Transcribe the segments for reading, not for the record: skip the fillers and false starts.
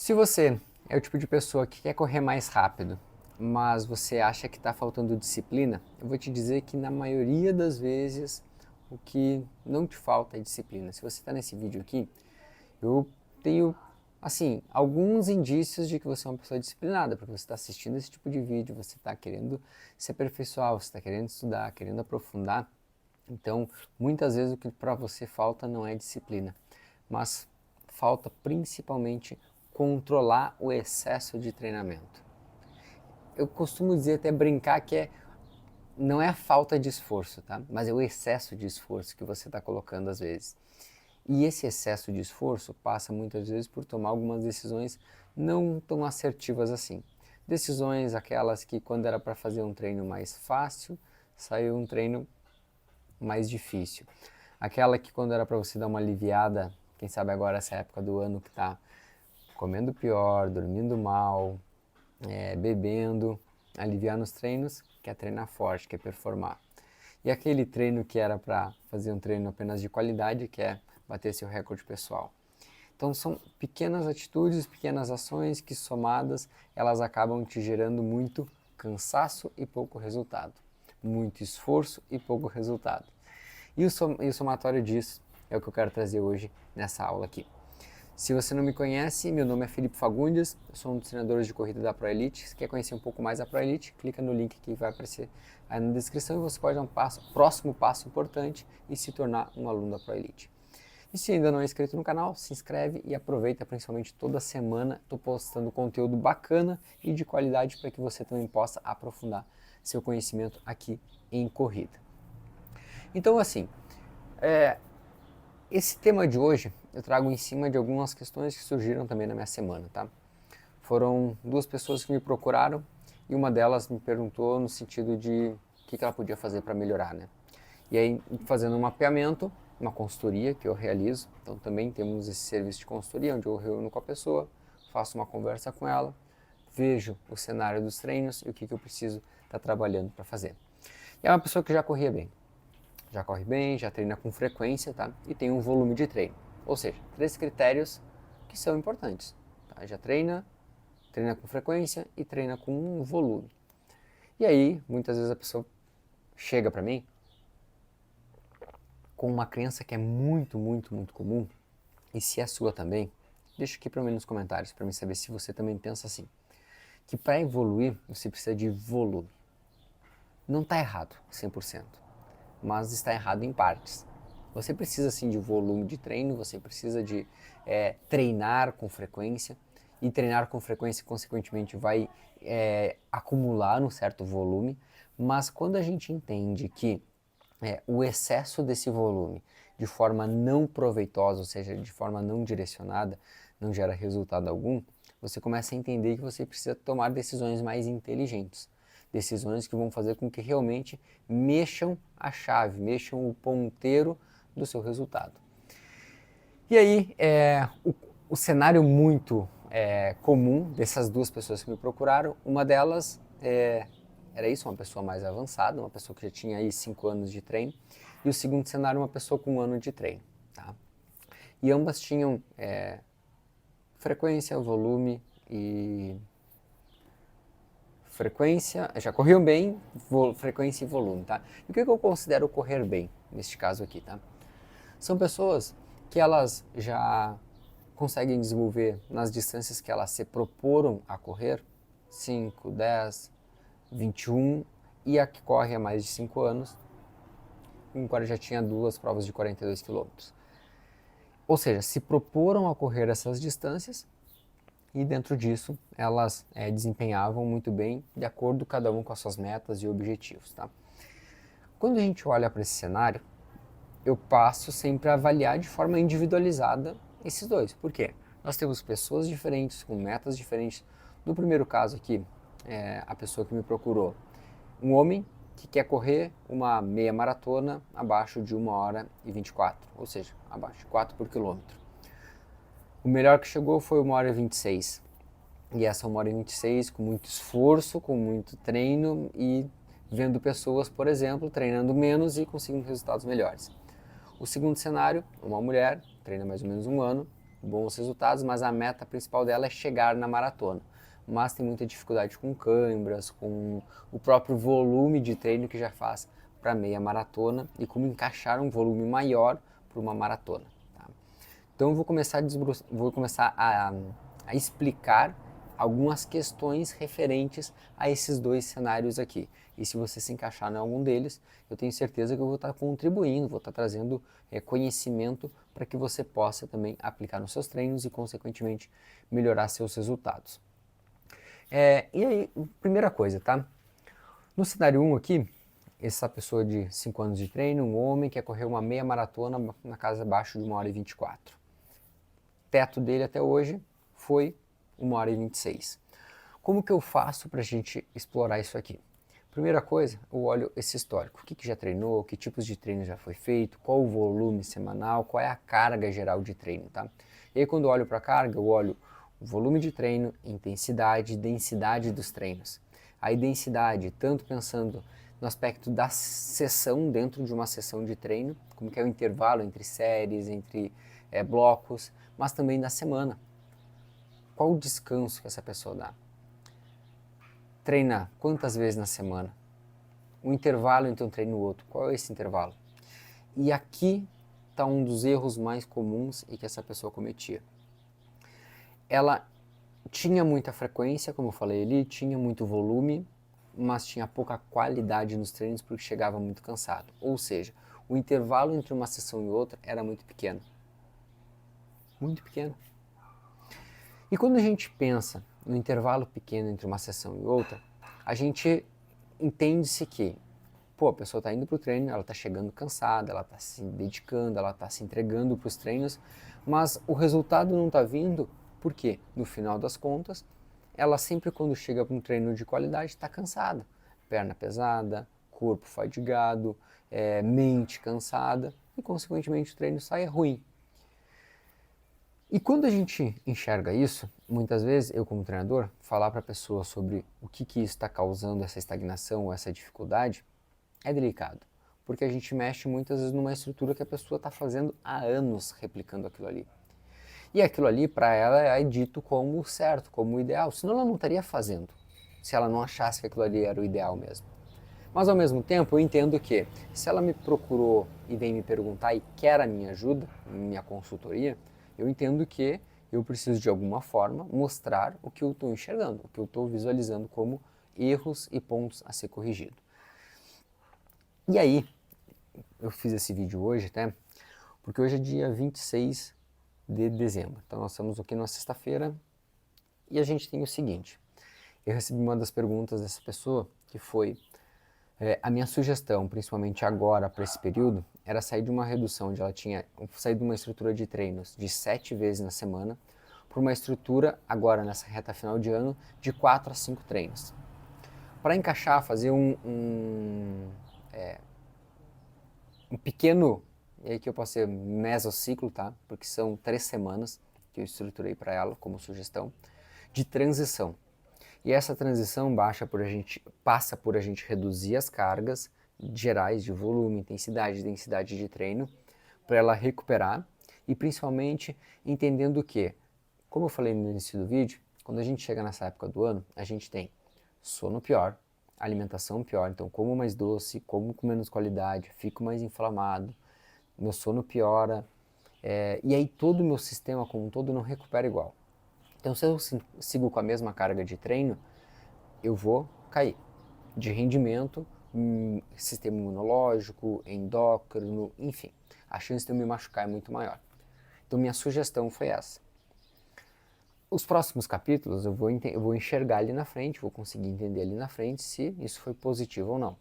Se você é o tipo de pessoa que quer correr mais rápido, mas você acha que está faltando disciplina, eu vou te dizer que na maioria das vezes o que não te falta é disciplina. Se você está nesse vídeo aqui, eu tenho, assim, alguns indícios de que você é uma pessoa disciplinada, porque você está assistindo esse tipo de vídeo, você está querendo se aperfeiçoar, você está querendo estudar, querendo aprofundar. Então, muitas vezes o que para você falta não é disciplina, mas falta principalmente controlar o excesso de treinamento. Eu costumo dizer, até brincar, que não é a falta de esforço, tá? Mas é o excesso de esforço que você está colocando às vezes. E esse excesso de esforço passa muitas vezes por tomar algumas decisões não tão assertivas assim. Decisões aquelas que quando era para fazer um treino mais fácil, saiu um treino mais difícil. Aquela que quando era para você dar uma aliviada, quem sabe agora essa época do ano que tá comendo pior, dormindo mal, bebendo, aliviar nos treinos, quer treinar forte, quer performar. E aquele treino que era para fazer um treino apenas de qualidade, que é bater seu recorde pessoal. Então são pequenas atitudes, pequenas ações que somadas, elas acabam te gerando muito cansaço e pouco resultado. Muito esforço e pouco resultado. E o somatório disso é o que eu quero trazer hoje nessa aula aqui. Se você não me conhece, meu nome é Felipe Fagundes, eu sou um dos treinadores de corrida da ProElite. Se quer conhecer um pouco mais da ProElite, clica no link que vai aparecer aí na descrição e você pode dar um próximo passo importante e se tornar um aluno da ProElite. E se ainda não é inscrito no canal, se inscreve e aproveita, principalmente toda semana estou postando conteúdo bacana e de qualidade para que você também possa aprofundar seu conhecimento aqui em corrida. Então assim, esse tema de hoje eu trago em cima de algumas questões que surgiram também na minha semana, tá? Foram duas pessoas que me procuraram e uma delas me perguntou no sentido de o que ela podia fazer para melhorar, né? E aí, fazendo um mapeamento, uma consultoria que eu realizo, então também temos esse serviço de consultoria, onde eu reúno com a pessoa, faço uma conversa com ela, vejo o cenário dos treinos e o que eu preciso estar trabalhando para fazer. E é uma pessoa que já corria bem, já corre bem, já treina com frequência, tá? E tem um volume de treino. Ou seja, três critérios que são importantes. Tá? Já treina com frequência e treina com um volume. E aí, muitas vezes a pessoa chega para mim com uma crença que é muito, muito, muito comum, e se é sua também, deixa aqui para mim nos comentários para mim saber se você também pensa assim, que para evoluir você precisa de volume. Não está errado 100%, mas está errado em partes. Você precisa sim de volume de treino, você precisa de treinar com frequência, e treinar com frequência consequentemente vai acumular um certo volume, mas quando a gente entende que o excesso desse volume de forma não proveitosa, ou seja, de forma não direcionada, não gera resultado algum, você começa a entender que você precisa tomar decisões mais inteligentes. Decisões que vão fazer com que realmente mexam a chave, mexam o ponteiro do seu resultado. E aí, o cenário muito comum dessas duas pessoas que me procuraram, uma delas era isso, uma pessoa mais avançada, uma pessoa que já tinha aí 5 anos de treino, e o segundo cenário, uma pessoa com 1 ano de treino. Tá? E ambas tinham frequência, volume e frequência, já corriam bem, frequência e volume, tá? E o que eu considero correr bem, neste caso aqui, tá? São pessoas que elas já conseguem desenvolver nas distâncias que elas se proporam a correr, 5, 10, 21, e a que corre há mais de 5 anos, agora já tinha 2 provas de 42 quilômetros. Ou seja, se proporam a correr essas distâncias e dentro disso elas desempenhavam muito bem, de acordo cada um com as suas metas e objetivos. Tá? Quando a gente olha para esse cenário, eu passo sempre a avaliar de forma individualizada esses dois. Por quê? Nós temos pessoas diferentes, com metas diferentes. No primeiro caso aqui, a pessoa que me procurou, um homem que quer correr uma meia maratona abaixo de 1h24, ou seja, abaixo de 4 por quilômetro. O melhor que chegou foi 1h26. E essa 1h26 com muito esforço, com muito treino e vendo pessoas, por exemplo, treinando menos e conseguindo resultados melhores. O segundo cenário, uma mulher, treina mais ou menos 1 ano, bons resultados, mas a meta principal dela é chegar na maratona. Mas tem muita dificuldade com câimbras, com o próprio volume de treino que já faz para meia maratona e como encaixar um volume maior para uma maratona. Tá? Então eu vou começar a explicar algumas questões referentes a esses dois cenários aqui. E se você se encaixar em algum deles, eu tenho certeza que eu vou estar contribuindo, vou estar trazendo conhecimento para que você possa também aplicar nos seus treinos e, consequentemente, melhorar seus resultados. E aí, primeira coisa, tá? No cenário 1 aqui, essa pessoa de 5 anos de treino, um homem, quer correr uma meia maratona na casa abaixo de 1h24. O teto dele até hoje foi 1h26. Como que eu faço para a gente explorar isso aqui? Primeira coisa, eu olho esse histórico. O que já treinou, que tipos de treino já foi feito, qual o volume semanal, qual é a carga geral de treino, tá? E aí quando eu olho para a carga, eu olho o volume de treino, intensidade, densidade dos treinos. A densidade, tanto pensando no aspecto da sessão dentro de uma sessão de treino, como que é o intervalo entre séries, entre blocos, mas também da semana. Qual o descanso que essa pessoa dá? Treinar quantas vezes na semana? O intervalo entre um treino e o outro, qual é esse intervalo? E aqui está um dos erros mais comuns e que essa pessoa cometia. Ela tinha muita frequência, como eu falei ali, tinha muito volume, mas tinha pouca qualidade nos treinos porque chegava muito cansado. Ou seja, o intervalo entre uma sessão e outra era muito pequeno. Muito pequeno. E quando a gente pensa no intervalo pequeno entre uma sessão e outra, a gente entende-se que, a pessoa está indo para o treino, ela está chegando cansada, ela está se dedicando, ela está se entregando para os treinos, mas o resultado não está vindo porque, no final das contas, ela sempre quando chega para um treino de qualidade está cansada. Perna pesada, corpo fadigado, mente cansada e, consequentemente, o treino sai ruim. E quando a gente enxerga isso, muitas vezes eu como treinador, falar para a pessoa sobre o que isso está causando essa estagnação ou essa dificuldade é delicado, porque a gente mexe muitas vezes numa estrutura que a pessoa está fazendo há anos replicando aquilo ali. E aquilo ali para ela é dito como o certo, como o ideal, senão ela não estaria fazendo, se ela não achasse que aquilo ali era o ideal mesmo. Mas ao mesmo tempo eu entendo que se ela me procurou e vem me perguntar e quer a minha ajuda, minha consultoria, eu entendo que eu preciso de alguma forma mostrar o que eu estou enxergando, o que eu estou visualizando como erros e pontos a ser corrigido. E aí, eu fiz esse vídeo hoje até, porque hoje é dia 26 de dezembro. Então nós estamos aqui numa sexta-feira e a gente tem o seguinte. Eu recebi uma das perguntas dessa pessoa que foi a minha sugestão, principalmente agora para esse período, era sair de uma redução onde ela tinha saído de uma estrutura de treinos de 7 vezes na semana para uma estrutura agora nessa reta final de ano de 4 a 5 treinos. Para encaixar, fazer um pequeno, e aí que eu posso ser mesociclo, tá? Porque são 3 semanas que eu estruturei para ela como sugestão, de transição. E essa transição passa por a gente reduzir as cargas gerais de volume, intensidade e densidade de treino para ela recuperar e principalmente entendendo que, como eu falei no início do vídeo, quando a gente chega nessa época do ano, a gente tem sono pior, alimentação pior, então como mais doce, como com menos qualidade, fico mais inflamado, meu sono piora, e aí todo o meu sistema como um todo não recupera igual. Então se eu sigo com a mesma carga de treino, eu vou cair de rendimento, sistema imunológico, endócrino, enfim, a chance de eu me machucar é muito maior. Então minha sugestão foi essa. Os próximos capítulos eu vou enxergar ali na frente, vou conseguir entender ali na frente se isso foi positivo ou não.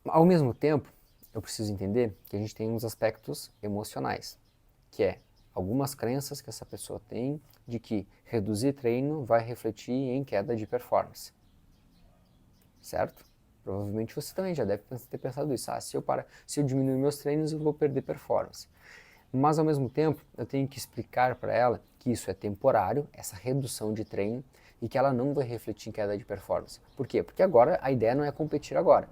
Ao mesmo tempo, eu preciso entender que a gente tem uns aspectos emocionais, que é algumas crenças que essa pessoa tem de que reduzir treino vai refletir em queda de performance. Certo? Provavelmente você também já deve ter pensado isso. Se eu diminuir meus treinos, eu vou perder performance. Mas ao mesmo tempo, eu tenho que explicar para ela que isso é temporário, essa redução de treino, e que ela não vai refletir em queda de performance. Por quê? Porque agora a ideia não é competir agora.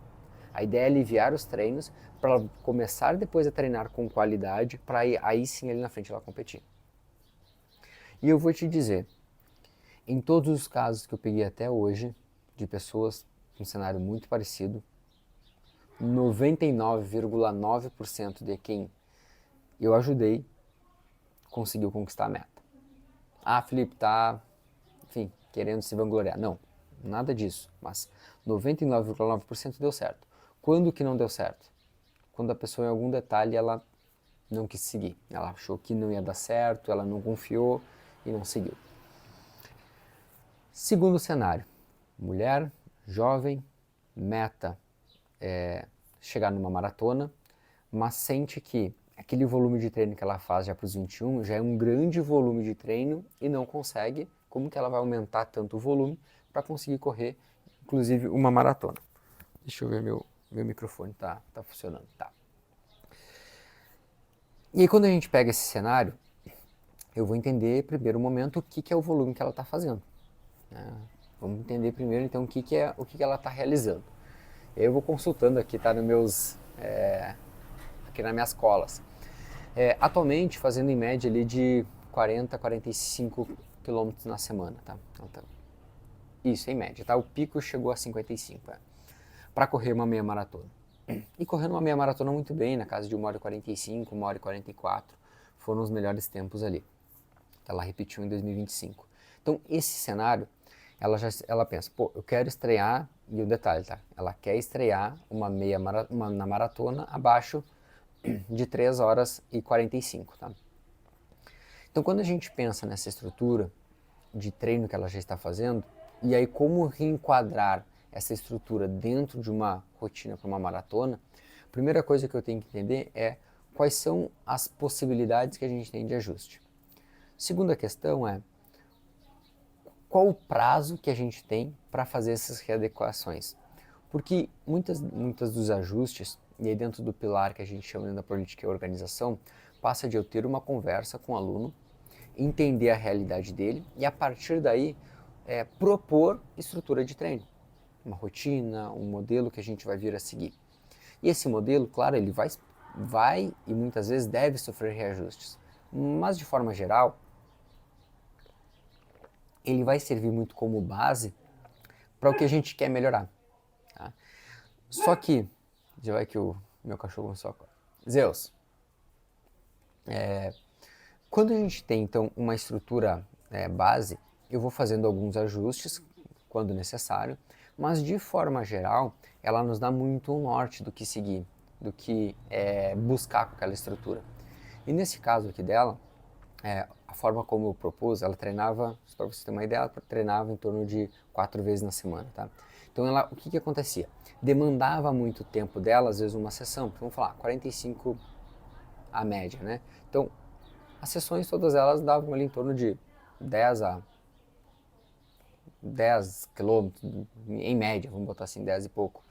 A ideia é aliviar os treinos para começar depois a treinar com qualidade, para aí sim ali na frente ela competir. E eu vou te dizer, em todos os casos que eu peguei até hoje, de pessoas com um cenário muito parecido, 99,9% de quem eu ajudei conseguiu conquistar a meta. Ah, Felipe, tá, enfim, querendo se vangloriar. Não, nada disso, mas 99,9% deu certo. Quando que não deu certo? Quando a pessoa em algum detalhe ela não quis seguir. Ela achou que não ia dar certo, ela não confiou e não seguiu. Segundo cenário, mulher, jovem, meta chegar numa maratona, mas sente que aquele volume de treino que ela faz já para os 21 já é um grande volume de treino e não consegue. Como que ela vai aumentar tanto o volume para conseguir correr, inclusive, uma maratona? Deixa eu ver meu microfone, tá funcionando, tá. E aí quando a gente pega esse cenário, eu vou entender primeiro momento o que é o volume que ela está fazendo. Né? Vamos entender primeiro então o que ela está realizando. Eu vou consultando aqui, tá no meus, aqui nas minhas colas. Atualmente fazendo em média ali de 40 a 45 quilômetros na semana, tá? Então, tá? Isso, em média, tá? O pico chegou a 55, para correr uma meia maratona. E correndo uma meia maratona muito bem, na casa de 1h45, 1h44, foram os melhores tempos ali. Ela repetiu em 2025. Então, esse cenário, ela pensa, pô, eu quero estrear, e o detalhe, tá? Ela quer estrear na maratona abaixo de 3h45, tá? Então, quando a gente pensa nessa estrutura de treino que ela já está fazendo, e aí como reenquadrar essa estrutura dentro de uma rotina para uma maratona, a primeira coisa que eu tenho que entender é quais são as possibilidades que a gente tem de ajuste. Segunda questão é qual o prazo que a gente tem para fazer essas readequações. Porque muitas dos ajustes, e aí dentro do pilar que a gente chama da política e organização, passa de eu ter uma conversa com o aluno, entender a realidade dele e a partir daí propor estrutura de treino. Uma rotina, um modelo que a gente vai vir a seguir. E esse modelo, claro, ele vai e muitas vezes deve sofrer reajustes. Mas de forma geral, ele vai servir muito como base para o que a gente quer melhorar. Tá? Só que, já vai que o meu cachorro começou a... Zeus, quando a gente tem então uma estrutura base, eu vou fazendo alguns ajustes quando necessário, mas de forma geral ela nos dá muito um norte do que seguir, do que buscar com aquela estrutura. E nesse caso aqui dela, a forma como eu propus, ela treinava, para você ter uma ideia, ela treinava em torno de 4 vezes na semana, tá? Então o que acontecia? Demandava muito tempo dela, às vezes uma sessão, vamos falar, 45 a média, né? Então as sessões todas elas davam ali em torno de 10 quilômetros, em média, vamos botar assim, 10 e pouco.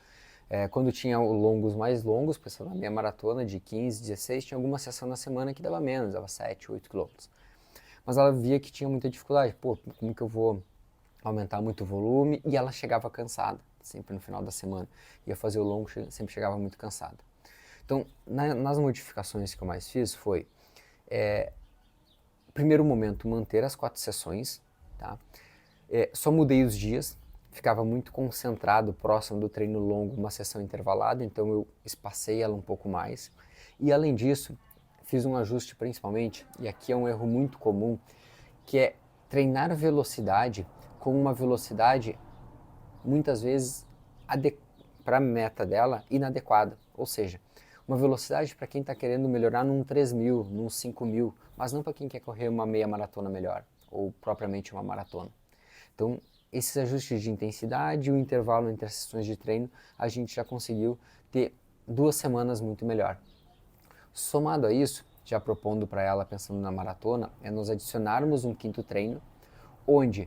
Quando tinha longos mais longos, pensando na minha maratona de 15, 16, tinha alguma sessão na semana que dava menos, dava 7, 8 quilômetros. Mas ela via que tinha muita dificuldade. Pô, como que eu vou aumentar muito o volume? E ela chegava cansada, sempre no final da semana. Ia fazer o longo, sempre chegava muito cansada. Então, nas modificações que eu mais fiz foi, primeiro momento, manter as 4 sessões, tá? Só mudei os dias, ficava muito concentrado próximo do treino longo, uma sessão intervalada, então eu espacei ela um pouco mais. E além disso, fiz um ajuste principalmente, e aqui é um erro muito comum, que é treinar velocidade com uma velocidade muitas vezes para a meta dela inadequada. Ou seja, uma velocidade para quem está querendo melhorar num 3.000, num 5.000, mas não para quem quer correr uma meia maratona melhor, ou propriamente uma maratona. Então, esses ajustes de intensidade e o intervalo entre as sessões de treino, a gente já conseguiu ter 2 semanas muito melhor. Somado a isso, já propondo para ela, pensando na maratona, é nós adicionarmos um 5º treino, onde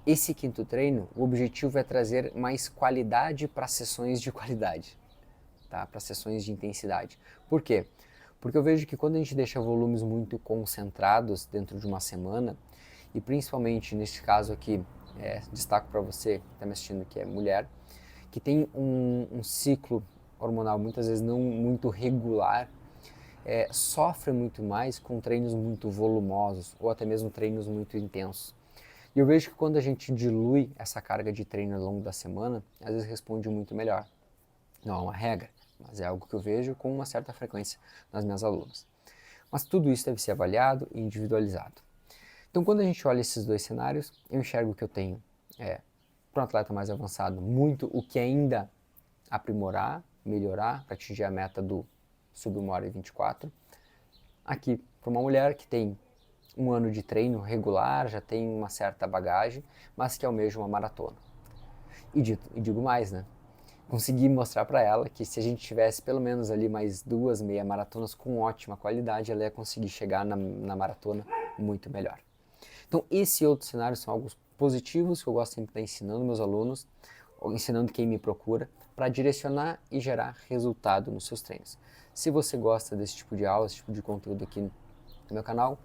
esse 5º treino, o objetivo é trazer mais qualidade para sessões de qualidade, tá? Para sessões de intensidade. Por quê? Porque eu vejo que quando a gente deixa volumes muito concentrados dentro de uma semana, e principalmente nesse caso aqui, destaco para você que está me assistindo que é mulher, que tem um ciclo hormonal muitas vezes não muito regular, sofre muito mais com treinos muito volumosos ou até mesmo treinos muito intensos. E eu vejo que quando a gente dilui essa carga de treino ao longo da semana, às vezes responde muito melhor. Não é uma regra, mas é algo que eu vejo com uma certa frequência nas minhas alunas. Mas tudo isso deve ser avaliado e individualizado. Então, quando a gente olha esses dois cenários, eu enxergo que eu tenho, para um atleta mais avançado, muito o que ainda aprimorar, melhorar para atingir a meta do sub 1h24. Aqui, para uma mulher que tem um ano de treino regular, já tem uma certa bagagem, mas que almeja uma maratona. E digo mais, né? Consegui mostrar para ela que se a gente tivesse pelo menos ali mais 2 meia maratonas com ótima qualidade, ela ia conseguir chegar na maratona muito melhor. Então, esse e outros cenários são algo positivos que eu gosto sempre de estar ensinando meus alunos, ou ensinando quem me procura, para direcionar e gerar resultado nos seus treinos. Se você gosta desse tipo de aula, esse tipo de conteúdo aqui no meu canal,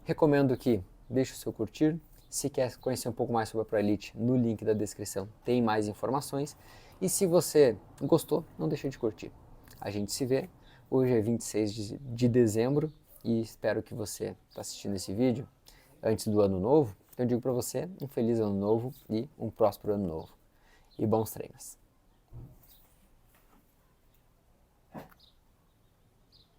recomendo que deixe o seu curtir. Se quer conhecer um pouco mais sobre a ProElite, no link da descrição tem mais informações. E se você gostou, não deixe de curtir. A gente se vê. Hoje é 26 de dezembro e espero que você está assistindo esse vídeo antes do ano novo. Então eu digo para você um feliz ano novo e um próspero ano novo. E bons treinos.